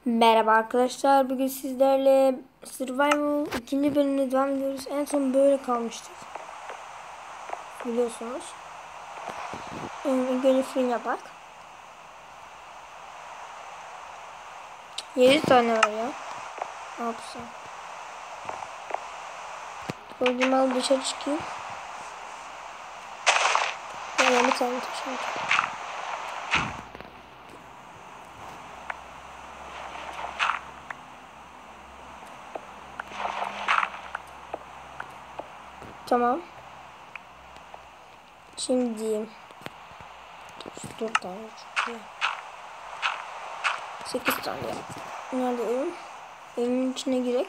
Merhaba arkadaşlar, bugün sizlerle Survival ikinci bölümüne devam ediyoruz. En son böyle kalmıştık, biliyorsunuz. İlk önce fırın yapak. 7 tane var ya. Ne yapsam? Koyduğumu alıp dışarı çıkayım. Bir tane taş alacağım. Tamam. Şimdi diyeyim. 4 tane çok iyi. 8 tane yaptım. Nerede evim? Evimin içine girek.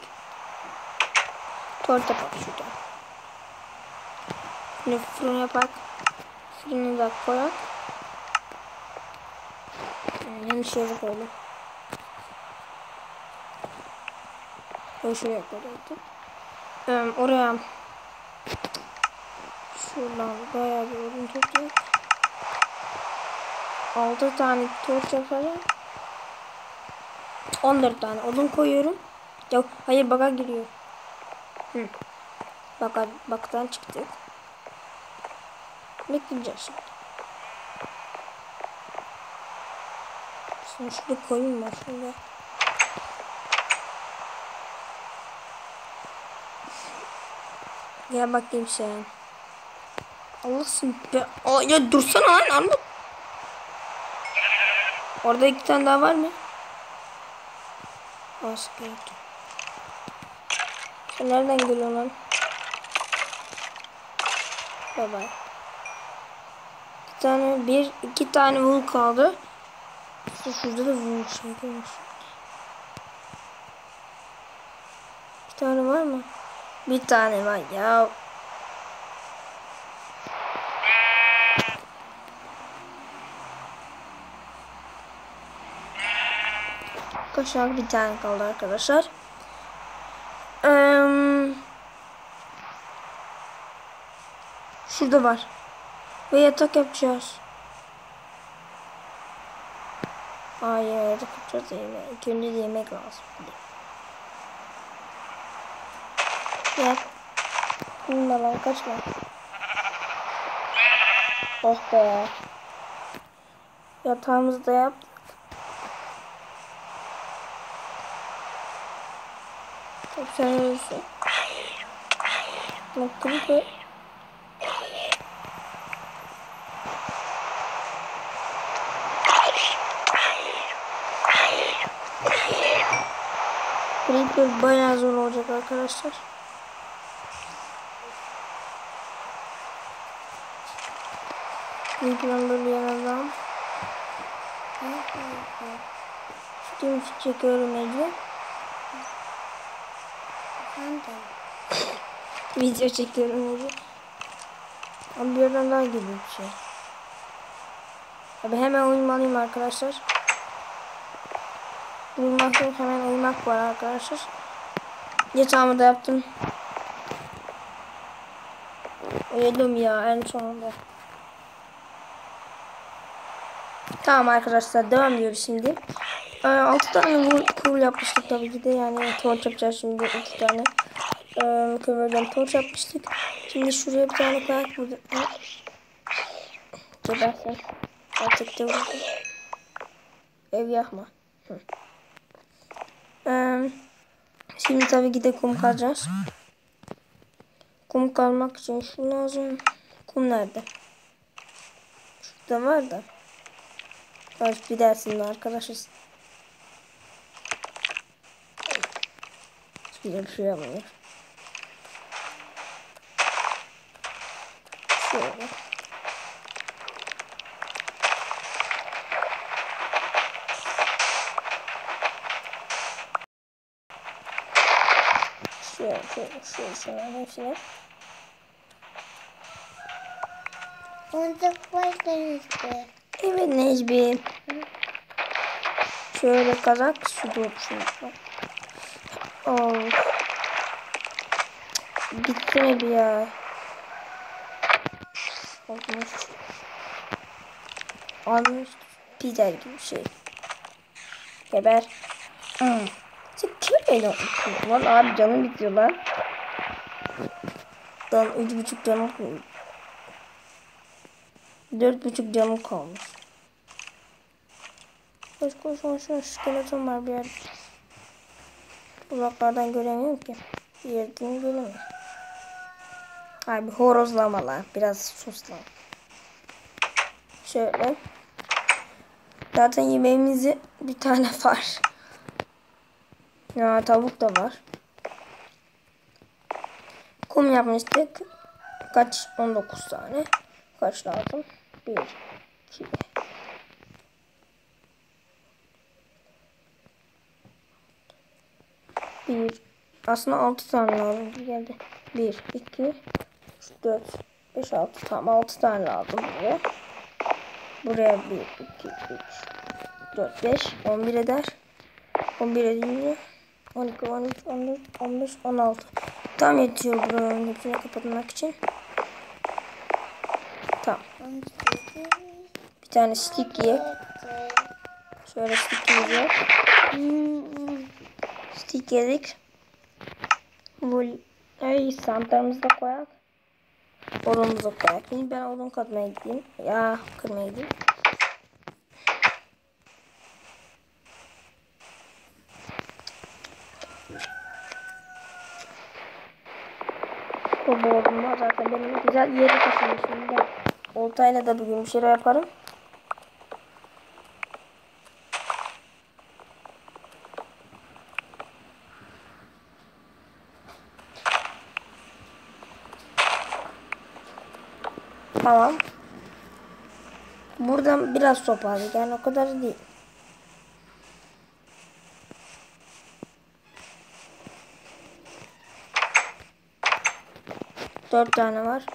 Torta bak şurada. Şimdi fırın yapak. Fırını da koyak. Yanlış yere koydum. Şuraya koydum. Oraya şuradan bayağı bir odun toplayıp 6 tane torç yaparak 14 tane odun koyuyorum. Yok, hayır, baka giriyor. Baktan çıktık. Bekleyeceğiz şimdi. Şimdi şurada koyun var şurada. Ya bakayım sen. Allah'sın be. Ya dursana lan Armut. Orada 2 tane daha var mı? Sıkıntı. Sen nereden geliyorsun lan? Bye bye. 2 tane wool kaldı. Şurada da wool şey koymuş. 1 tane var mı? 1 tane var ya. Arkadaşlar 1 tane kaldı arkadaşlar. Şurada var. Ve yatak yapacağız. Hayır, yatak yapacağız yemek. İlk önce de yemek lazım. Gel. Bununla lan kaçma. Oh be. Yatağımızı da yaptık. Çok sen öylesin. Bak Creeper. Creeper bayağı zor olacak arkadaşlar. Creeper'ın böyle yanından. Film çekiyorum Ece. Video çekiyorum Ece. Ama bir yerden daha geliyor bir şey. Abi hemen uyumalıyım arkadaşlar. Uyumak yok, hemen uyumak var arkadaşlar. Yatağımı da yaptım. Uyudum ya en sonunda. Tamam arkadaşlar, devam ediyoruz şimdi. 6 tane cool yapmıştık tabii ki de, yani torch yapacağız şimdi 2 tane. Kömürden torch yapmıştık. Şimdi şuraya bir tane koyak burada. Gebersen. Artık da vurdum. Ev yakma. Şimdi tabii ki de kum kazacağız. Kum kazmak için şu lazım. Kum nerede? Şurada var da. Evet, bir dersinde arkadaşız. Bir şey yapmıyor. Şöyle. Şöyle hepsine. Oyuncak var denizde. Evet Necbi. Şöyle kazak su dolmuşum. Gitsene bir ya. Olmuş. Almış. Pider gibi bir şey. Geber. Sen kim öyle yapmışsın? Lan abi canım bitiyor lan. Lan 3,5 canım kalmış. 4,5 canım kalmış. Koş koş koş koş. Skeleton var bir yer. Uzaklardan göremiyorum ki. Bir yerden göremiyorum. Abi horozlamalar. Biraz sus lan. Şöyle. Zaten yemeğimizi bir tane var. Ya tavuk da var. Kum yapmıştık. Kaç? 19 tane. Kaç lazım? 1, 2. Bir. Aslında 6 tane lazım geldi. 1, 2, 3, 4, 5, 6. Tamam 6 tane lazım buraya. Buraya 1, 2, 3, 4, 5. 11 eder. 11 edince 12, 13, 14, 15, 16. Tam yetiyor buranın hepsini kapatmak için. Tamam. Bir tane stick ye. Şöyle stickimiz yok. Stick yedik. Bu sandıklarımızı da koyak. Odunumuzu koyak. Şimdi ben odun kazmaya gideyim. Ya kırmaya gideyim. Bu odun var zaten benim güzel yeri taşımışım. Ben oltayla da bugün bir şeyler yaparım. Tamam. Buradan biraz toparladık. Yani o kadar değil. Dört tane var.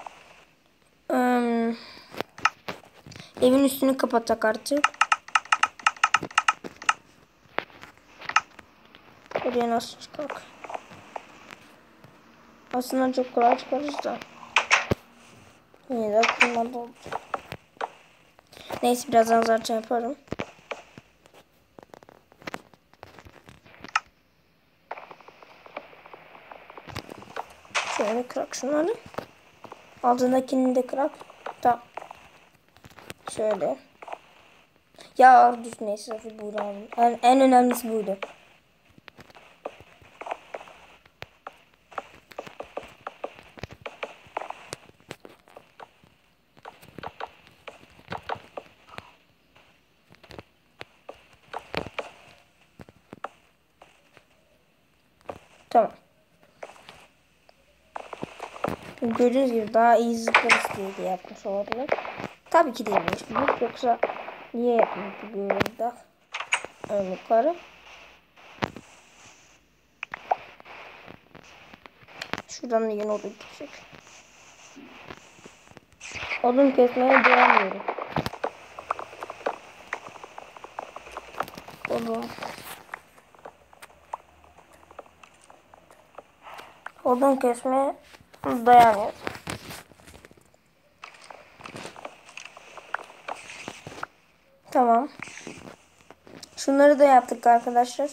Evin üstünü kapatacak artık. Oraya nasıl çıkacak? Aslında çok kolay çıkarız da. Yine de kırmadı oldu. Neyse birazdan zaten yaparım. Şöyle kırak şunları. Altındakini de kırak. Tamam. Şöyle. Ya düz neyse buydu abi. En önemlisi buydu. Tamam. Gördüğünüz gibi daha iyi zıplar istiyor diye yapmış olabilir. Tabii ki değilmiş bu. Yoksa niye yapmış bu böyle ön yukarı. Şuradan da yine odun gidecek. Odun kesmeye devam ediyorum. Odun kesmeye dayanıyor. Tamam. Şunları da yaptık arkadaşlar.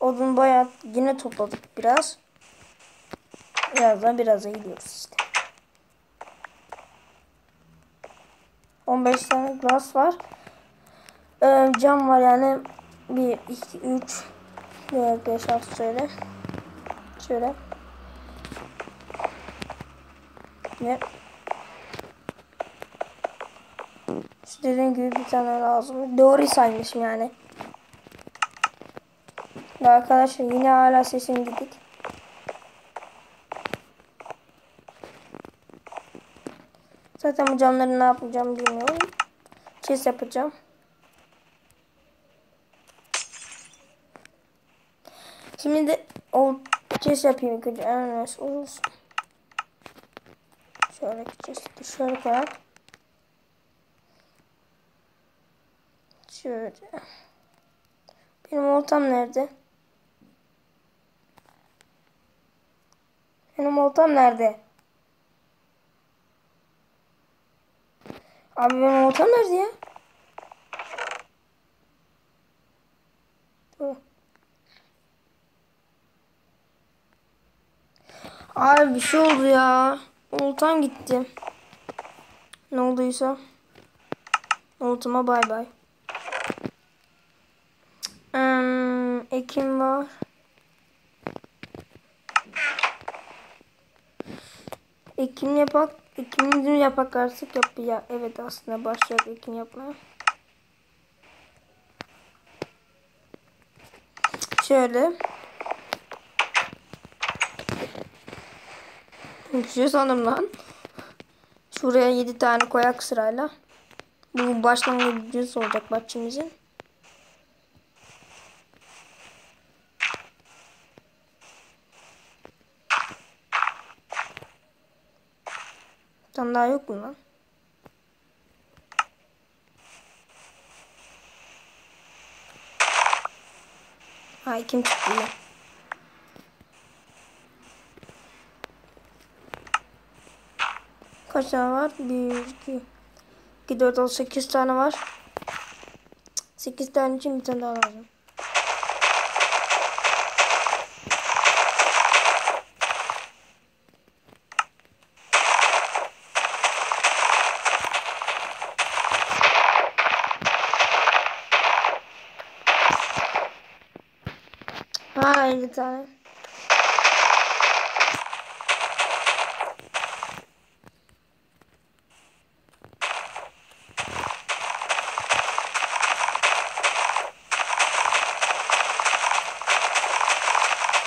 Odun bayağı yine topladık biraz. Biraz da gidiyoruz işte. 15 tane glass var. Cam var yani 1, 2, 3, 4, 5, 6 şöyle. Şöyle. Ve işte dediğim gibi bir tane lazım. Doğru saymışım yani. Ve arkadaşlar yine hala sesim gidik. Zaten bu camları ne yapacağım bilmiyorum. Chest yapacağım. Şimdi de o chest yapayım ilk önce. En önemlisi olsun. Şöyle chest'i şöyle koyalım. Şöyle. Benim oltam nerede? Benim oltam nerede? Abi benim oltam nerede ya? Dur. Abi bir şey oldu ya. Oltam gitti. Ne olduysa. Oltama bay bay. Ekim var. Ekim yapak. Ekim'in dün yapak artık yap ya. Evet aslında başlayacak ekim yapmaya. Şöyle. Bir şey sanırım lan. Şuraya 7 tane koyak sırayla. Bu başlangıcı olacak bahçemizin. Bir tane daha yok mu lan? Ha kim çıktı ya? Kaç tane var? 1, 2, 2, 4, 6, 8 tane var. 8 tane için bir tane daha lazım. Ha 50 tane.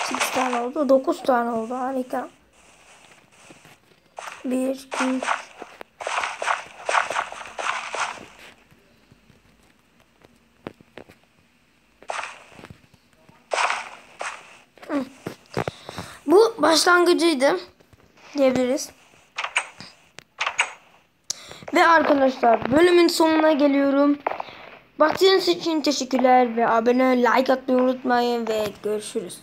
Sekiz tane oldu. 9 tane oldu. Harika. 1, 2, bu başlangıcıydı diyebiliriz. Ve arkadaşlar bölümün sonuna geliyorum. Baktığınız için teşekkürler ve abone like atmayı unutmayın ve görüşürüz.